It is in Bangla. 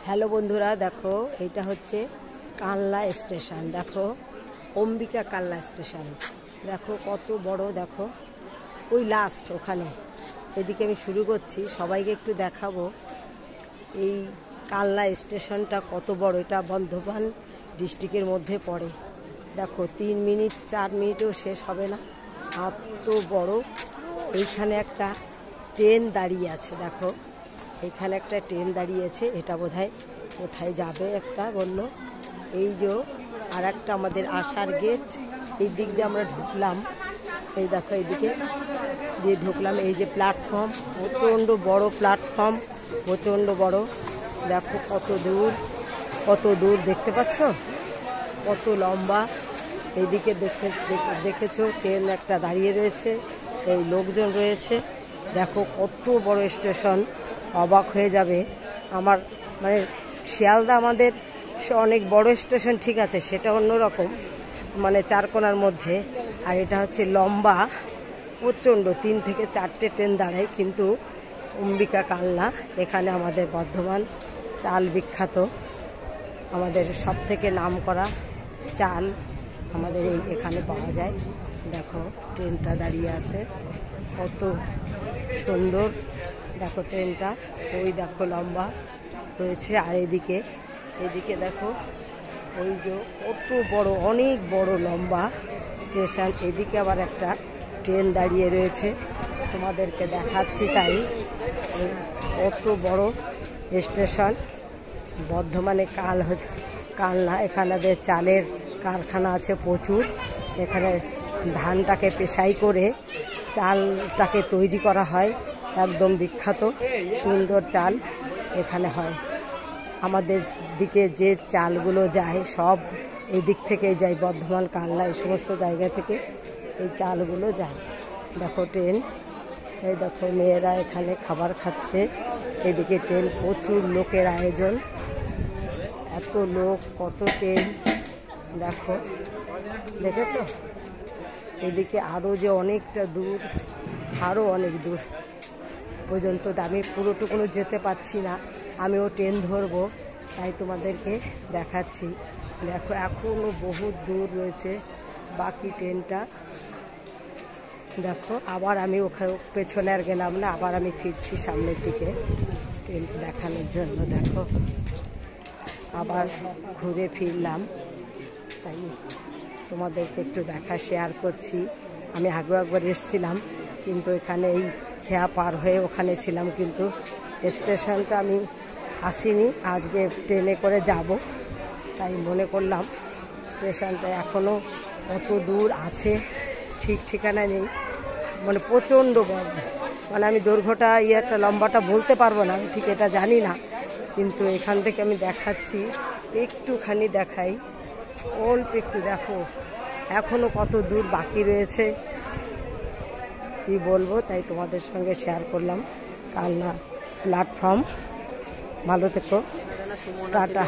হ্যালো বন্ধুরা, দেখো এটা হচ্ছে কানলা স্টেশন। দেখো অম্বিকা কানলা স্টেশন, দেখো কত বড়। দেখো ওই লাস্ট ওখানে, এদিকে আমি শুরু করছি, সবাইকে একটু দেখাবো এই কানলা স্টেশনটা কত বড়। এটা বর্ধমান ডিস্ট্রিক্টের মধ্যে পড়ে। দেখো 3 মিনিট 4 মিনিটেও শেষ হবে না, এত বড়। এইখানে একটা ট্রেন দাঁড়িয়ে আছে। দেখো এখানে একটা ট্রেন দাঁড়িয়েছে, এটা বোধহয় কোথায় যাবে একটা বললো। এই যে আর একটা আমাদের আসার গেট, এই দিক দিয়ে আমরা ঢুকলাম। এই দেখো এইদিকে দিয়ে ঢুকলাম। এই যে প্ল্যাটফর্ম, প্রচণ্ড বড় প্ল্যাটফর্ম, প্রচণ্ড বড়। দেখো কত দূর দেখতে পাচ্ছ, কত লম্বা। এইদিকে দেখেছো ট্রেন একটা দাঁড়িয়ে রয়েছে, এই লোকজন রয়েছে। দেখো কত বড় স্টেশন, অবাক হয়ে যাবে। আমার মানে শিয়ালদা আমাদের অনেক বড় স্টেশন, ঠিক আছে, সেটা অন্যরকম, মানে 4 কোণার মধ্যে। আর এটা হচ্ছে লম্বা, প্রচণ্ড, 3 থেকে 4টে ট্রেন দাঁড়ায়। কিন্তু অম্বিকা কানলা, এখানে আমাদের বর্ধমান চাল বিখ্যাত, আমাদের সব থেকে নাম করা চাল আমাদের এখানে পাওয়া যায়। দেখো ট্রেনটা দাঁড়িয়ে আছে, কত সুন্দর। দেখো ট্রেনটা ওই দেখো লম্বা রয়েছে। আর এদিকে দেখো ওই যে কত বড়, অনেক বড় লম্বা স্টেশন। এদিকে আবার একটা ট্রেন দাঁড়িয়ে রয়েছে, তোমাদেরকে দেখাচ্ছি। তাই কত বড় স্টেশন বর্ধমানে কানলা। এখানে চালের কারখানা আছে প্রচুর। এখানে ধানটাকে পেশাই করে চালটাকে তৈরি করা হয়, একদম বিখ্যাত সুন্দর চাল এখানে হয়। আমাদের দিকে যে চালগুলো যায় সব এই দিক থেকে যায়, বর্ধমান কানলা এই সমস্ত জায়গা থেকে এই চালগুলো যায়। দেখো ট্রেন, এই দেখো মেয়েরা এখানে খাবার খাচ্ছে। এদিকে ট্রেন, প্রচুর লোকের আয়োজন, এত লোক, কত ট্রেন। দেখো দেখেছ, এদিকে আরও যে অনেকটা দূর, আরও অনেক দূর পর্যন্ত। আমি পুরোটুকুনো যেতে পারছি না, আমিও ট্রেন ধরবো, তাই তোমাদেরকে দেখাচ্ছি। দেখো এখনও বহুত দূর রয়েছে বাকি ট্রেনটা। দেখো আবার আমি ওখানে পেছনে আর গেলাম না, আবার আমি ফিরছি সামনের দিকে ট্রেন দেখানোর জন্য। দেখো আবার ঘুরে ফিরলাম, তাই তোমাদেরকে একটু শেয়ার করছি। আমি আগেও একবার এসেছিলাম, কিন্তু এখানে এই খেয়া পার হয়ে ওখানে ছিলাম, কিন্তু স্টেশনটা আমি আসিনি। আজকে ট্রেনে করে যাব, তাই মনে করলাম স্টেশনটা এখনও কত দূর আছে ঠিক ঠিকানা নেই, মানে প্রচণ্ড বড়। মানে আমি দৈর্ঘ্যটা একটা লম্বাটা বলতে পারবো না, আমি ঠিক এটা জানি না, কিন্তু এখান থেকে আমি দেখাচ্ছি, একটুখানি দেখাই, অল্প একটু। দেখো এখনও কত দূর বাকি রয়েছে, কি বলবো, তাই তোমাদের সঙ্গে শেয়ার করলাম। কালনা প্ল্যাটফর্ম, ভালো থেকো, টাটা।